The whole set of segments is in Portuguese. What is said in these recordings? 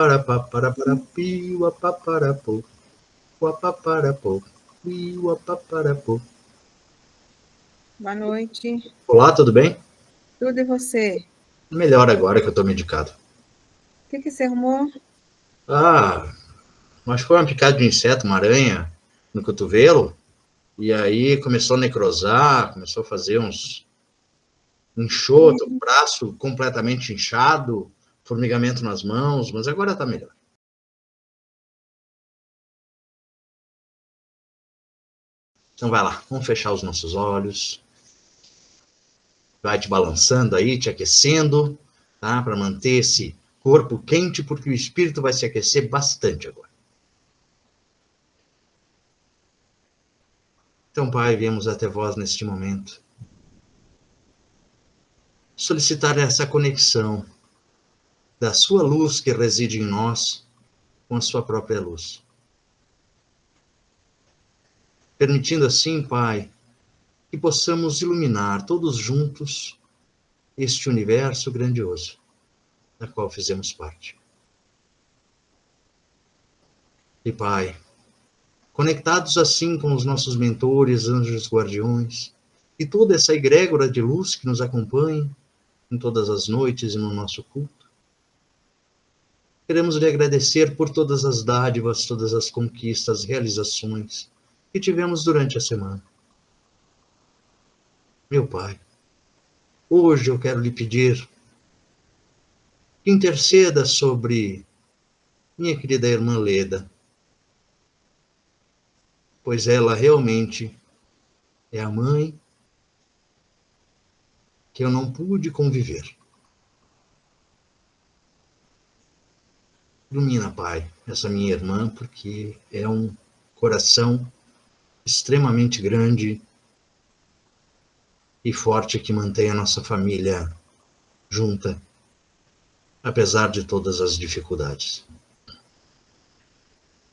para pi, uapaparapo, uapaparapo, pi, uapaparapo. Boa noite. Olá, tudo bem? Tudo e você? Melhor agora que eu tô medicado. O que você arrumou? Acho que foi uma picada de inseto, uma aranha no cotovelo, e aí começou a necrosar, começou a fazer uns enxoto, braço completamente inchado, formigamento nas mãos, mas agora tá melhor. Então vai lá, vamos fechar os nossos olhos. Vai te balançando aí, te aquecendo, tá? Para manter esse corpo quente, porque o espírito vai se aquecer bastante agora. Então, Pai, viemos até vós neste momento solicitar essa conexão da sua luz que reside em nós com a sua própria luz. Permitindo assim, Pai, que possamos iluminar todos juntos este universo grandioso, da qual fizemos parte. E, Pai, conectados assim com os nossos mentores, anjos guardiões, e toda essa egrégora de luz que nos acompanha em todas as noites e no nosso culto, queremos lhe agradecer por todas as dádivas, todas as conquistas, realizações que tivemos durante a semana. Meu Pai, hoje eu quero lhe pedir que interceda sobre minha querida irmã Leda, pois ela realmente é a mãe que eu não pude conviver. Ilumina, Pai, essa minha irmã, porque é um coração extremamente grande e forte que mantém a nossa família junta, apesar de todas as dificuldades.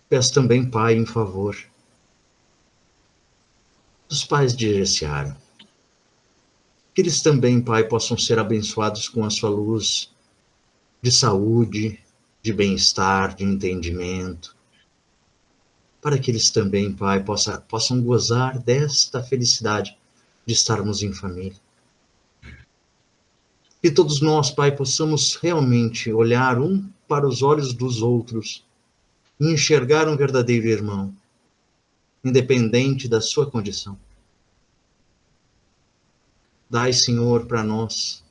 Peço também, Pai, em favor dos pais de Jessiara, que eles também, Pai, possam ser abençoados com a sua luz de saúde, de bem-estar, de entendimento, para que eles também, Pai, possam gozar desta felicidade de estarmos em família. Que todos nós, Pai, possamos realmente olhar um para os olhos dos outros e enxergar um verdadeiro irmão, independente da sua condição. Dai, Senhor, para nós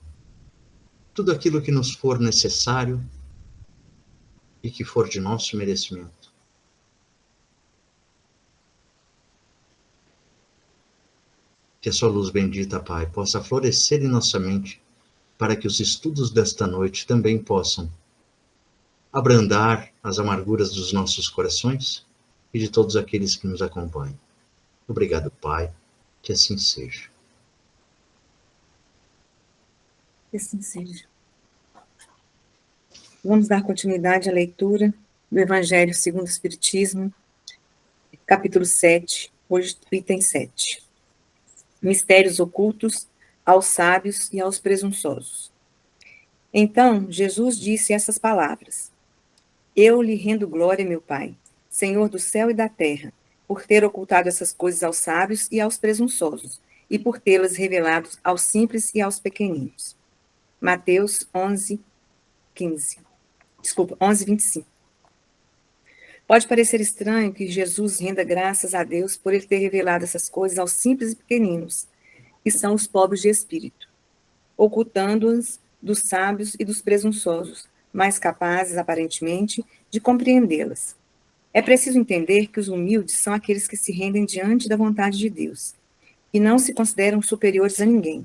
tudo aquilo que nos for necessário e que for de nosso merecimento. Que a sua luz bendita, Pai, possa florescer em nossa mente, para que os estudos desta noite também possam abrandar as amarguras dos nossos corações e de todos aqueles que nos acompanham. Obrigado, Pai, que assim seja. Que assim seja. Vamos dar continuidade à leitura do Evangelho segundo o Espiritismo, capítulo 7, hoje item 7. Mistérios ocultos aos sábios e aos presunçosos. Então, Jesus disse essas palavras: Eu lhe rendo glória, meu Pai, Senhor do céu e da terra, por ter ocultado essas coisas aos sábios e aos presunçosos, e por tê-las revelado aos simples e aos pequeninos. Mateus 11, 15. Desculpa, 11, 25. Pode parecer estranho que Jesus renda graças a Deus por ele ter revelado essas coisas aos simples e pequeninos, que são os pobres de espírito, ocultando-as dos sábios e dos presunçosos, mais capazes, aparentemente, de compreendê-las. É preciso entender que os humildes são aqueles que se rendem diante da vontade de Deus, e não se consideram superiores a ninguém.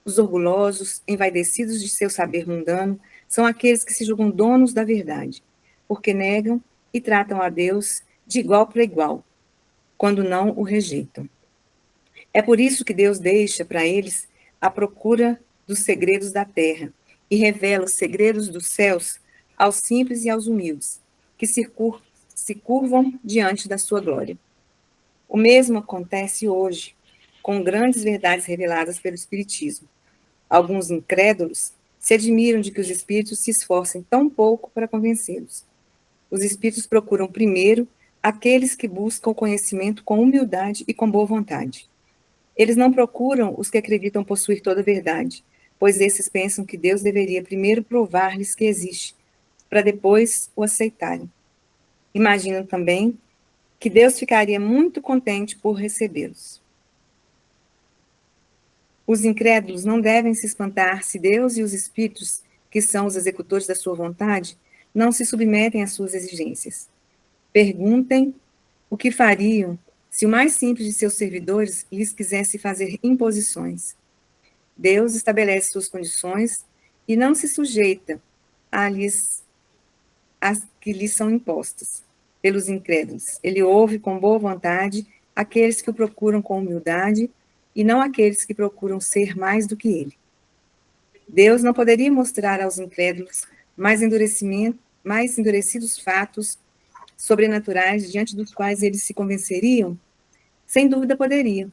Os orgulhosos, envaidecidos de seu saber mundano, são aqueles que se julgam donos da verdade, porque negam e tratam a Deus de igual para igual, quando não o rejeitam. É por isso que Deus deixa para eles a procura dos segredos da terra e revela os segredos dos céus aos simples e aos humildes, que se curvam diante da sua glória. O mesmo acontece hoje com grandes verdades reveladas pelo Espiritismo. Alguns incrédulos Se admiram de que os espíritos se esforcem tão pouco para convencê-los. Os espíritos procuram primeiro aqueles que buscam o conhecimento com humildade e com boa vontade. Eles não procuram os que acreditam possuir toda a verdade, pois esses pensam que Deus deveria primeiro provar-lhes que existe, para depois o aceitarem. Imaginam também que Deus ficaria muito contente por recebê-los. Os incrédulos não devem se espantar se Deus e os espíritos, que são os executores da sua vontade, não se submetem às suas exigências. Perguntem o que fariam se o mais simples de seus servidores lhes quisesse fazer imposições. Deus estabelece suas condições e não se sujeita às que lhes são impostas pelos incrédulos. Ele ouve com boa vontade aqueles que o procuram com humildade e não aqueles que procuram ser mais do que ele. Deus não poderia mostrar aos incrédulos mais endurecidos fatos sobrenaturais diante dos quais eles se convenceriam? Sem dúvida poderia.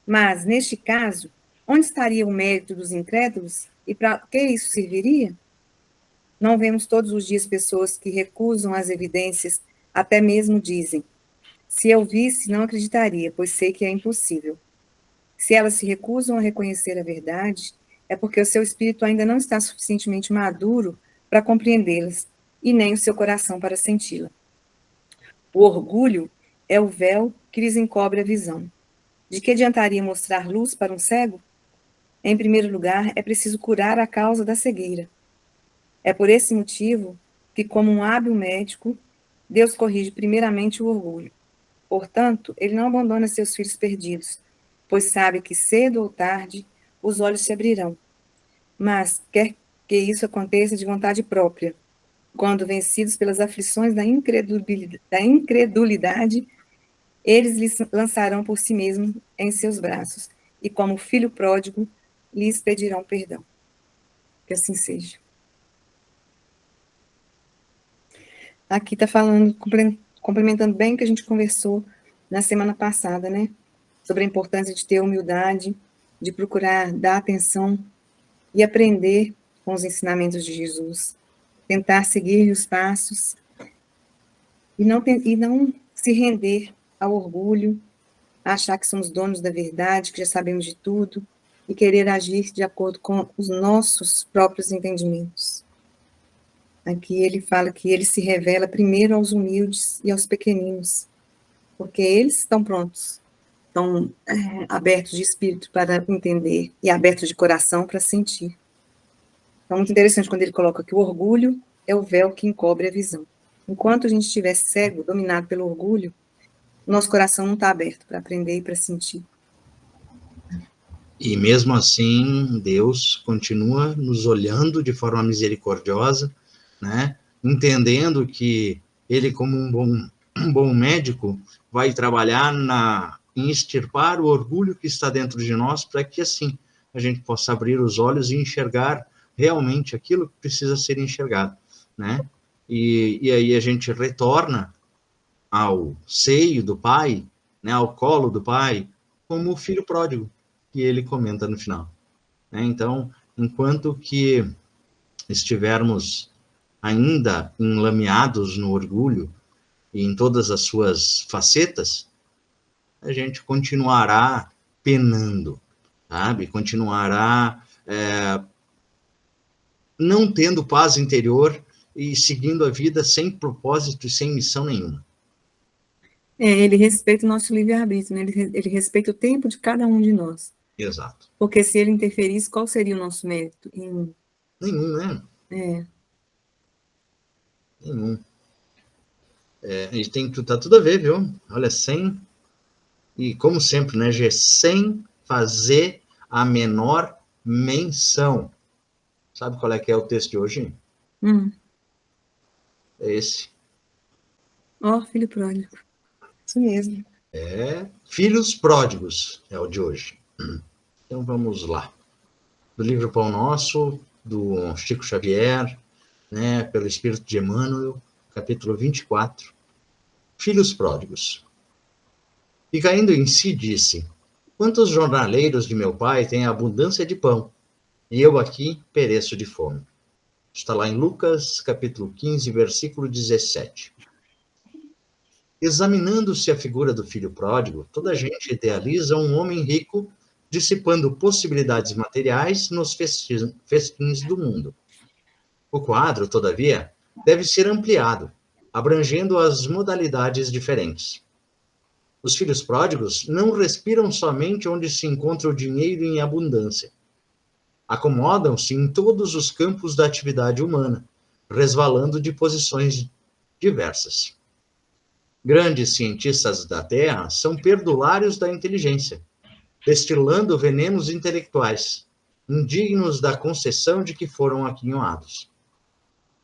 Mas, neste caso, onde estaria o mérito dos incrédulos e para que isso serviria? Não vemos todos os dias pessoas que recusam as evidências, até mesmo dizem: se eu visse, não acreditaria, pois sei que é impossível. Se elas se recusam a reconhecer a verdade, é porque o seu espírito ainda não está suficientemente maduro para compreendê-las, e nem o seu coração para senti-la. O orgulho é o véu que lhes encobre a visão. De que adiantaria mostrar luz para um cego? Em primeiro lugar, é preciso curar a causa da cegueira. É por esse motivo que, como um hábil médico, Deus corrige primeiramente o orgulho. Portanto, ele não abandona seus filhos perdidos, pois sabe que cedo ou tarde os olhos se abrirão. Mas quer que isso aconteça de vontade própria, quando vencidos pelas aflições da incredulidade, eles lhes lançarão por si mesmos em seus braços, e como filho pródigo, lhes pedirão perdão. Que assim seja. Aqui está falando, complementando bem o que a gente conversou na semana passada, né? Sobre a importância de ter humildade, de procurar dar atenção e aprender com os ensinamentos de Jesus. Tentar seguir os passos e não se render ao orgulho, achar que somos donos da verdade, que já sabemos de tudo, e querer agir de acordo com os nossos próprios entendimentos. Aqui ele fala que ele se revela primeiro aos humildes e aos pequeninos, porque eles estão prontos, estão abertos de espírito para entender e abertos de coração para sentir. Então, muito interessante quando ele coloca que o orgulho é o véu que encobre a visão. Enquanto a gente estiver cego, dominado pelo orgulho, nosso coração não está aberto para aprender e para sentir. E mesmo assim, Deus continua nos olhando de forma misericordiosa, né? Entendendo que Ele, como um bom médico, vai trabalhar em extirpar o orgulho que está dentro de nós, para que assim a gente possa abrir os olhos e enxergar realmente aquilo que precisa ser enxergado, né? E aí a gente retorna ao seio do Pai, né, ao colo do Pai, como o filho pródigo, que ele comenta no final, né? Então, enquanto que estivermos ainda enlameados no orgulho e em todas as suas facetas, a gente continuará penando, sabe? Continuará não tendo paz interior e seguindo a vida sem propósito e sem missão nenhuma. Ele respeita o nosso livre-arbítrio, né? Ele respeita o tempo de cada um de nós. Exato. Porque se ele interferisse, qual seria o nosso mérito? Nenhum, né? Nenhum. A gente tá tudo a ver, viu? Olha, e como sempre, né, Gê, sem fazer a menor menção. Sabe qual é que é o texto de hoje? É esse. Filho pródigo. Isso mesmo. Filhos pródigos é o de hoje. Então vamos lá. Do livro Pão Nosso, do Chico Xavier, né, pelo Espírito de Emmanuel, capítulo 24. Filhos pródigos. E caindo em si, disse: quantos jornaleiros de meu pai têm abundância de pão, e eu aqui pereço de fome. Está lá em Lucas, capítulo 15, versículo 17. Examinando-se a figura do filho pródigo, toda a gente idealiza um homem rico dissipando possibilidades materiais nos festins do mundo. O quadro, todavia, deve ser ampliado, abrangendo as modalidades diferentes. Os filhos pródigos não respiram somente onde se encontra o dinheiro em abundância. Acomodam-se em todos os campos da atividade humana, resvalando de posições diversas. Grandes cientistas da Terra são perdulários da inteligência, destilando venenos intelectuais, indignos da concessão de que foram aquinhoados.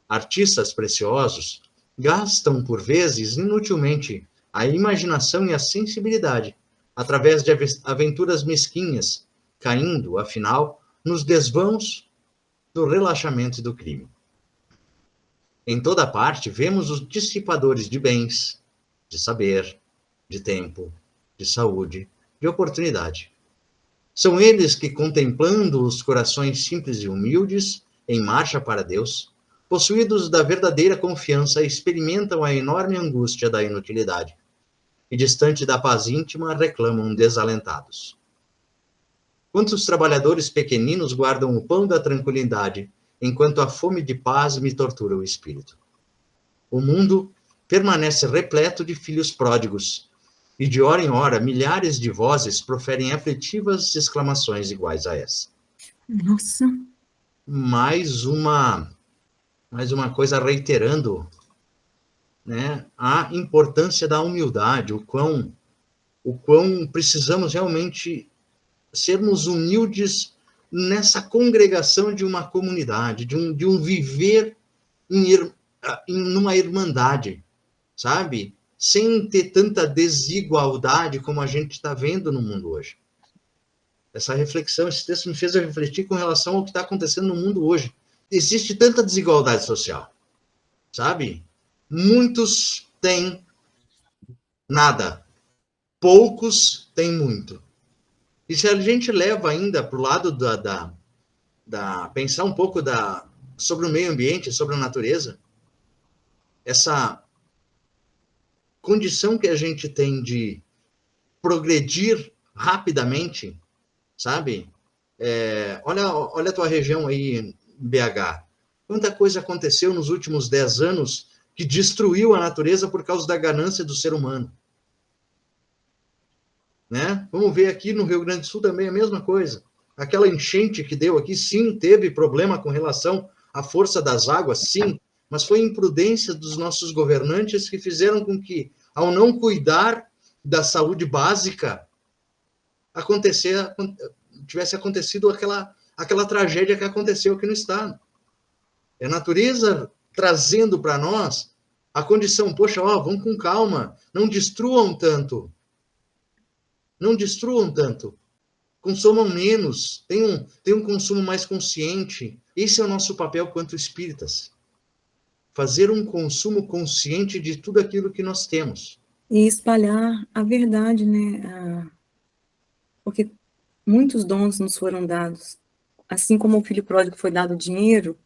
Artistas preciosos gastam, por vezes, inutilmente, a imaginação e a sensibilidade, através de aventuras mesquinhas, caindo, afinal, nos desvãos do relaxamento e do crime. Em toda parte, vemos os dissipadores de bens, de saber, de tempo, de saúde, de oportunidade. São eles que, contemplando os corações simples e humildes, em marcha para Deus, possuídos da verdadeira confiança, experimentam a enorme angústia da inutilidade e, distante da paz íntima, reclamam desalentados. Quantos trabalhadores pequeninos guardam o pão da tranquilidade, enquanto a fome de paz me tortura o espírito? O mundo permanece repleto de filhos pródigos, e de hora em hora milhares de vozes proferem aflitivas exclamações iguais a essa. Nossa! Mais uma coisa reiterando, né, a importância da humildade, o quão precisamos realmente sermos humildes nessa congregação de uma comunidade, de um viver numa irmandade, sabe? Sem ter tanta desigualdade como a gente está vendo no mundo hoje. Essa reflexão, esse texto me fez refletir com relação ao que está acontecendo no mundo hoje. Existe tanta desigualdade social, sabe? Muitos têm nada, poucos têm muito. E se a gente leva ainda para o lado pensar um pouco sobre o meio ambiente, sobre a natureza, essa condição que a gente tem de progredir rapidamente, sabe? Olha a tua região aí, em BH. Quanta coisa aconteceu nos últimos 10 anos que destruiu a natureza por causa da ganância do ser humano. Né? Vamos ver aqui no Rio Grande do Sul também a mesma coisa. Aquela enchente que deu aqui, sim, teve problema com relação à força das águas, sim, mas foi imprudência dos nossos governantes que fizeram com que, ao não cuidar da saúde básica, tivesse acontecido aquela tragédia que aconteceu aqui no estado. É a natureza trazendo para nós a condição, poxa, vamos com calma, não destruam tanto. Não destruam tanto. Consumam menos, tenham um consumo mais consciente. Esse é o nosso papel quanto espíritas. Fazer um consumo consciente de tudo aquilo que nós temos. E espalhar a verdade, né? Porque muitos dons nos foram dados. Assim como o filho pródigo foi dado dinheiro,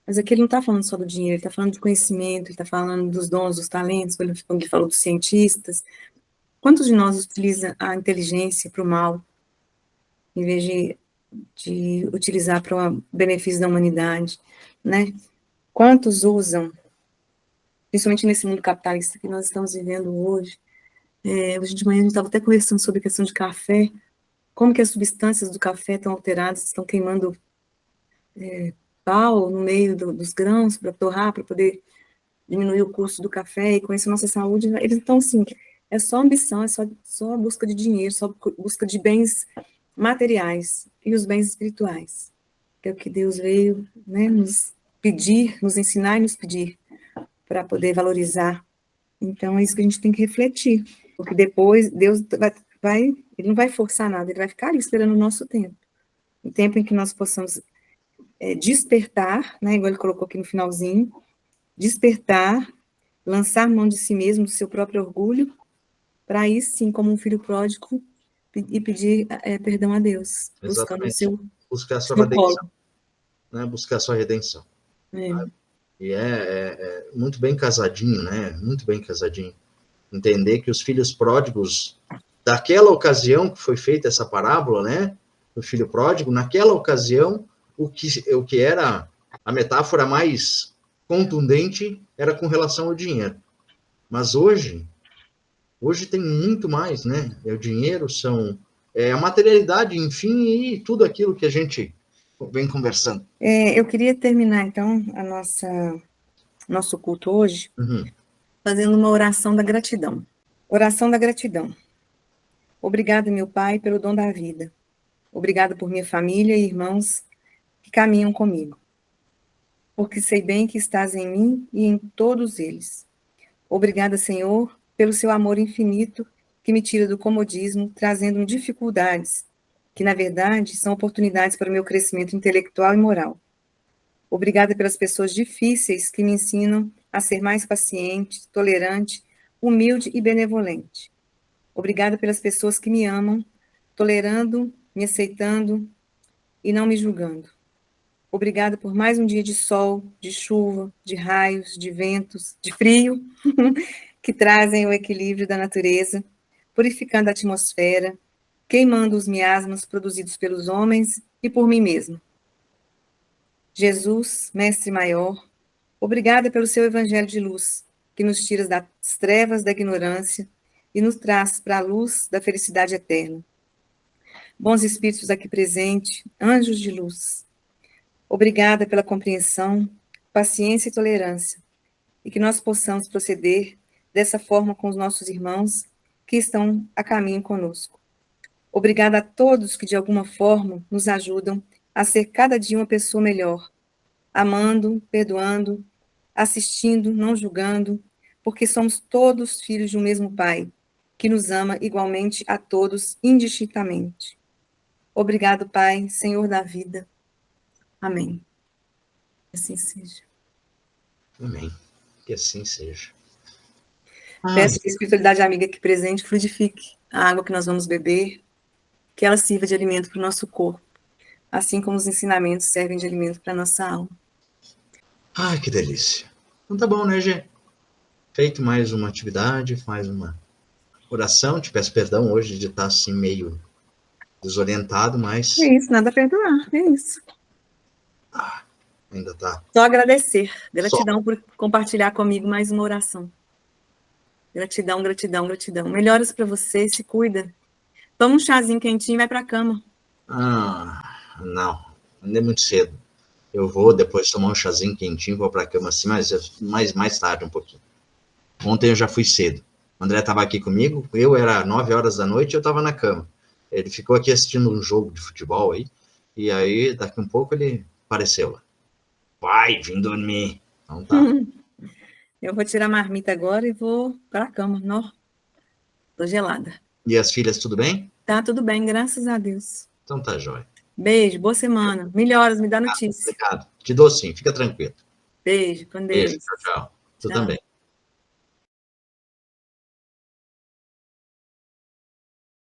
mas aqui ele não está falando só do dinheiro, ele está falando de conhecimento, ele está falando dos dons, dos talentos, quando ele falou dos cientistas. Quantos de nós utilizam a inteligência para o mal, em vez de utilizar para o benefício da humanidade, né? Quantos usam, principalmente nesse mundo capitalista que nós estamos vivendo hoje? Hoje de manhã a gente estava até conversando sobre a questão de café, como que as substâncias do café estão alteradas, estão queimando pau no meio dos grãos para torrar, para poder diminuir o custo do café, e com isso a nossa saúde, eles estão assim, é só ambição, é só busca de dinheiro, só busca de bens materiais e os bens espirituais, que é o que Deus veio, né, nos pedir, nos ensinar e nos pedir, para poder valorizar. Então é isso que a gente tem que refletir, porque depois Deus ele não vai forçar nada, ele vai ficar ali esperando o nosso tempo, o tempo em que nós possamos despertar, né, igual ele colocou aqui no finalzinho, despertar, lançar mão de si mesmo, do seu próprio orgulho, para aí sim, como um filho pródigo, e pedir perdão a Deus, buscando o Exatamente. seu Buscar a sua colo. redenção. né, buscar sua redenção. É. E é muito bem casadinho, né? Muito bem casadinho. Entender que os filhos pródigos, daquela ocasião que foi feita essa parábola, né? O filho pródigo, naquela ocasião, o que era a metáfora mais contundente era com relação ao dinheiro. Mas hoje tem muito mais, né? O dinheiro a materialidade, enfim, e tudo aquilo que a gente vem conversando. Eu queria terminar, então, nosso culto hoje, fazendo uma oração da gratidão. Oração da gratidão. Obrigada, meu Pai, pelo dom da vida. Obrigada por minha família e irmãos que caminham comigo. Porque sei bem que estás em mim e em todos eles. Obrigada, Senhor, pelo seu amor infinito que me tira do comodismo, trazendo dificuldades, que na verdade são oportunidades para o meu crescimento intelectual e moral. Obrigada pelas pessoas difíceis que me ensinam a ser mais paciente, tolerante, humilde e benevolente. Obrigada pelas pessoas que me amam, tolerando, me aceitando e não me julgando. Obrigada por mais um dia de sol, de chuva, de raios, de ventos, de frio, que trazem o equilíbrio da natureza, purificando a atmosfera, queimando os miasmas produzidos pelos homens e por mim mesmo. Jesus, Mestre Maior, obrigada pelo seu evangelho de luz, que nos tira das trevas da ignorância e nos traz para a luz da felicidade eterna. Bons espíritos aqui presentes, anjos de luz, obrigada pela compreensão, paciência e tolerância, e que nós possamos proceder dessa forma com os nossos irmãos que estão a caminho conosco. Obrigada a todos que, de alguma forma, nos ajudam a ser cada dia uma pessoa melhor, amando, perdoando, assistindo, não julgando, porque somos todos filhos de um mesmo Pai, que nos ama igualmente a todos, indistintamente. Obrigado, Pai, Senhor da vida. Amém. Assim seja. Amém. Que assim seja. Peço que a espiritualidade amiga aqui presente fluidifique a água que nós vamos beber, que ela sirva de alimento para o nosso corpo, assim como os ensinamentos servem de alimento para a nossa alma. Ai, que delícia. Então tá bom, né, Gê? Feito mais uma atividade, mais uma oração. Te peço perdão hoje de estar assim meio desorientado, mas... É isso, nada a perdoar, é isso. Ainda tá. Só agradecer. Gratidão por compartilhar comigo mais uma oração. Gratidão, gratidão, gratidão. Melhoras para você, se cuida. Toma um chazinho quentinho e vai para a cama. Não. Ainda é muito cedo. Eu vou depois tomar um chazinho quentinho, vou para a cama assim, mas mais tarde um pouquinho. Ontem eu já fui cedo. O André estava aqui comigo, era 9 horas da noite e eu estava na cama. Ele ficou aqui assistindo um jogo de futebol aí, e aí daqui um pouco ele apareceu lá. Vai, vim dormir. Então tá. Eu vou tirar a marmita agora e vou para a cama. Não, tô gelada. E as filhas, tudo bem? Tá tudo bem, graças a Deus. Então tá, jóia. Beijo, boa semana. Melhoras, me dá notícia. Obrigado. Te dou sim, fica tranquilo. Beijo, com Deus. Beijo, tchau. Tu também.